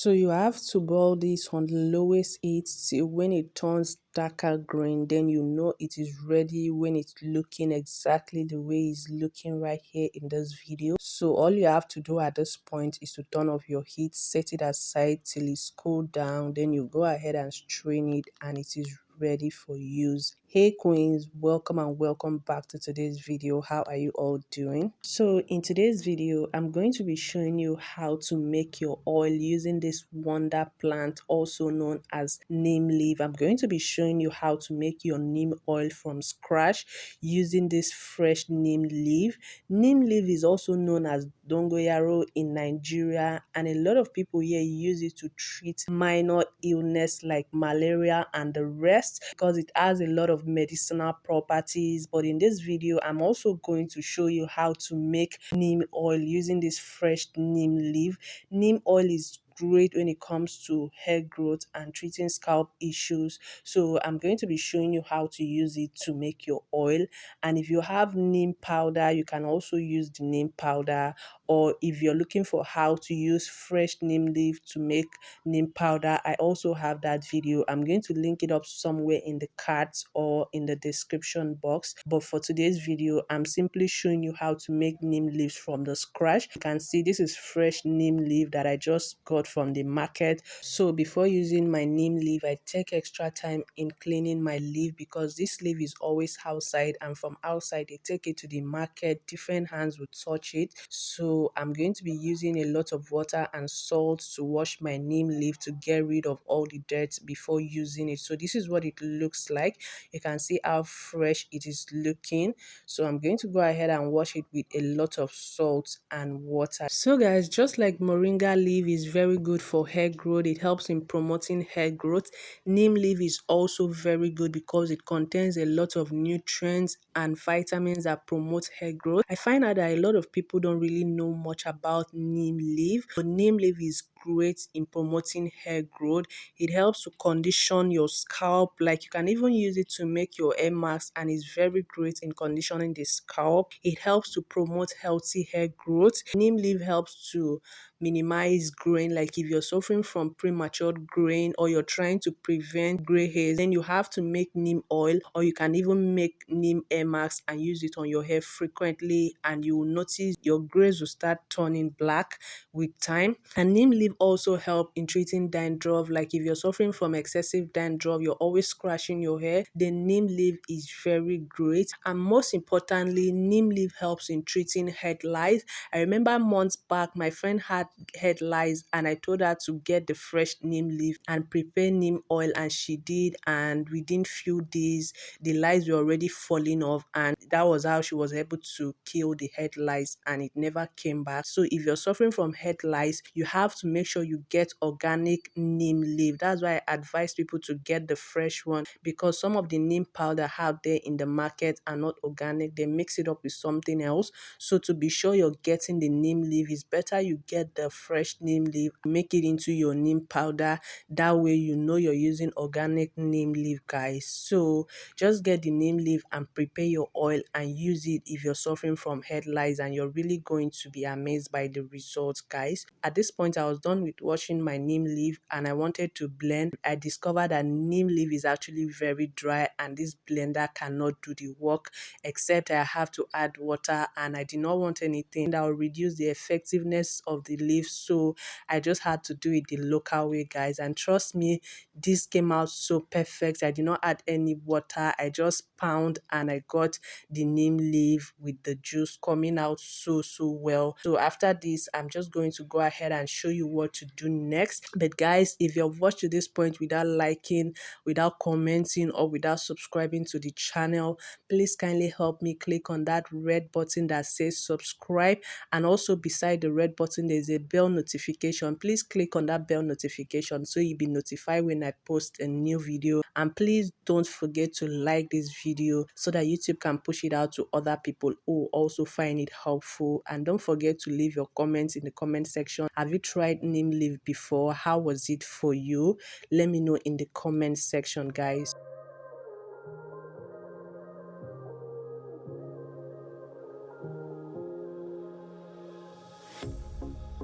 So you have to boil this on the lowest heat till when it turns darker green, then you know it is ready when it's looking exactly the way it's looking right here in this video. So all you have to do at this point is to turn off your heat, set it aside till it's cooled down, then you go ahead and strain it and it is ready for use. Hey queens, welcome and welcome back to today's video. How are you all doing? So in today's video, I'm going to be showing you how to make your oil using this wonder plant, also known as neem leaf. I'm going to be showing you how to make your neem oil from scratch using this fresh neem leaf. Neem leaf is also known as dongoyaro in Nigeria, and a lot of people here use it to treat minor illness like malaria and the rest because it has a lot of medicinal properties. But in this video, I'm also going to show you how to make neem oil using this fresh neem leaf. Neem oil is great when it comes to hair growth and treating scalp issues. So I'm going to be showing you how to use it to make your oil. And if you have neem powder, you can also use the neem powder. Or if you're looking for how to use fresh neem leaf to make neem powder, I also have that video. I'm going to link it up somewhere in the cards or in the description box. But for today's video, I'm simply showing you how to make neem leaves from the scratch. You can see this is fresh neem leaf that I just got from the market. So before using my neem leaf, I take extra time in cleaning my leaf because this leaf is always outside, and from outside they take it to the market. Different hands will touch it. So I'm going to be using a lot of water and salt to wash my neem leaf to get rid of all the dirt before using it. So this is what it looks like. You can see how fresh it is looking. So I'm going to go ahead and wash it with a lot of salt and water. So guys, just like moringa leaf is very good for hair growth, it helps in promoting hair growth. Neem leaf is also very good because it contains a lot of nutrients and vitamins that promote hair growth. I find out that a lot of people don't really know much about neem leaf, but neem leaf is great in promoting hair growth. It helps to condition your scalp. Like you can even use it to make your hair mask, and it's very great in conditioning the scalp. It helps to promote healthy hair growth. Neem leaf helps to minimize graying. Like if you're suffering from premature graying or you're trying to prevent gray hairs, then you have to make neem oil, or you can even make neem hair masks and use it on your hair frequently, and you will notice your grays will start turning black with time. And neem leaf also help in treating dandruff. Like if you're suffering from excessive dandruff, you're always scratching your hair, then neem leaf is very great. And most importantly, neem leaf helps in treating head lice. I remember months back, my friend had head lice and I told her to get the fresh neem leaf and prepare neem oil, and she did, and within few days the lice were already falling off, and that was how she was able to kill the head lice and it never came back. So if you're suffering from head lice, you have to make sure you get organic neem leaf. That's why I advise people to get the fresh one, because some of the neem powder out there in the market are not organic. They mix it up with something else. So to be sure you're getting the neem leaf, it's better you get the fresh neem leaf, make it into your neem powder. That way you know you're using organic neem leaf, guys. So just get the neem leaf and prepare your oil and use it if you're suffering from head lice, and you're really going to be amazed by the results, guys. At this point, I was done with washing my neem leaf and I wanted to blend. I discovered that neem leaf is actually very dry and this blender cannot do the work, except I have to add water, and I did not want anything that will reduce the effectiveness of the leaf. So I just had to do it the local way, guys. And trust me, this came out so perfect. I did not add any water. I just pound and I got the neem leaf with the juice coming out so well. So after this, I'm just going to go ahead and show you what to do next. But guys, if you've watched to this point without liking, without commenting, or without subscribing to the channel, please kindly help me click on that red button that says subscribe, and also beside the red button there's a bell notification. Please click on that bell notification so you'll be notified when I post a new video. And please don't forget to like this video so that YouTube can push it out to other people who also find it helpful. And don't forget to leave your comments in the comment section. Have you tried neem leaf before? How was it for you? Let me know in the comment section, guys.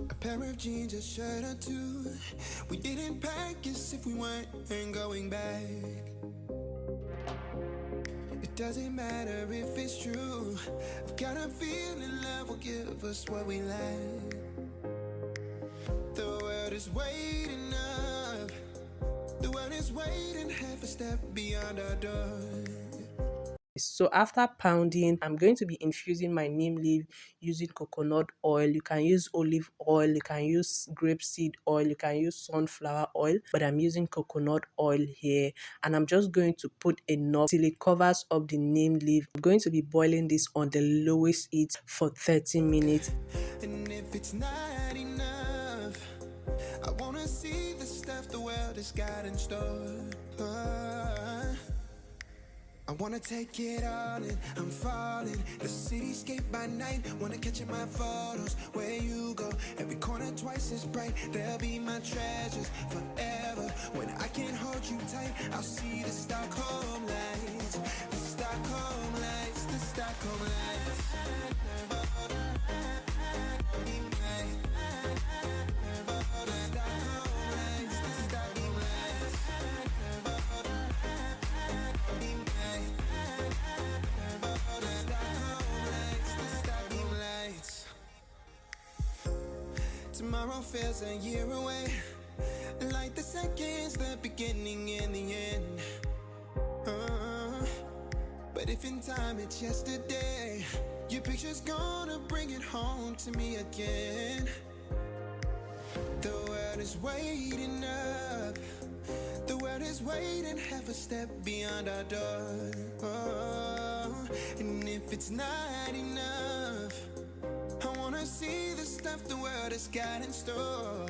A pair of jeans, a shirt or two, We didn't pack as if we weren't going back. It doesn't matter if it's true. I've got a feeling love will give us what we lack. The world is waiting up. The world is waiting half a step beyond our door. So after pounding, I'm going to be infusing my neem leaf using coconut oil. You can use olive oil, you can use grapeseed oil, you can use sunflower oil, but I'm using coconut oil here. And I'm just going to put enough till it covers up the neem leaf. I'm going to be boiling this on the lowest heat for 30 minutes. And if it's not enough, I wanna see the stuff the world has got in store. I wanna take it all in, I'm falling. The cityscape by night, wanna catch in my photos. Where you go, every corner twice as bright. They'll be my treasures forever. When I can't hold you tight, I'll see the Stockholm lights. The Stockholm lights, the Stockholm lights. Tomorrow feels a year away, like the seconds, the beginning and the end. But if in time it's yesterday, your picture's gonna bring it home to me again. The world is waiting up. The world is waiting half a step beyond our door. And if it's not enough, I wanna see the stuff the world has got in store.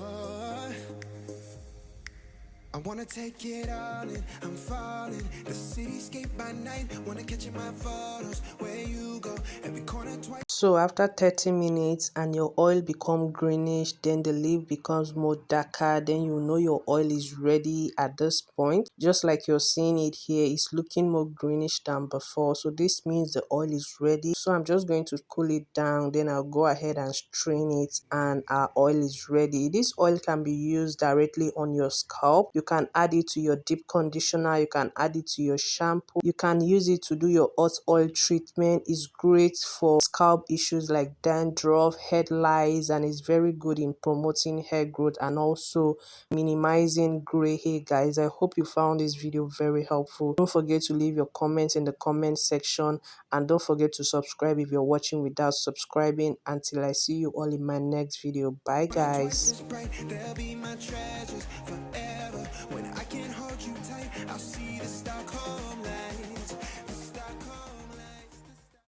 I wanna take it all in, I'm falling. The cityscape by night, wanna catch in my photos. Where you go, every corner twice. So after 30 minutes and your oil become greenish, then the leaf becomes more darker, then you know your oil is ready at this point. Just like you're seeing it here, it's looking more greenish than before. So this means the oil is ready. So I'm just going to cool it down, then I'll go ahead and strain it and our oil is ready. This oil can be used directly on your scalp. You can add it to your deep conditioner, you can add it to your shampoo, you can use it to do your hot oil treatment. It's great for scalp issues like dandruff, head lice, and it's very good in promoting hair growth and also minimizing gray hair. Guys, I hope you found this video very helpful. Don't forget to leave your comments in the comment section, and don't forget to subscribe if you're watching without subscribing. Until I see you all in my next video. Bye guys. They'll be my treasures forever. When I can't hold you tight, I'll see the Stockholm lights.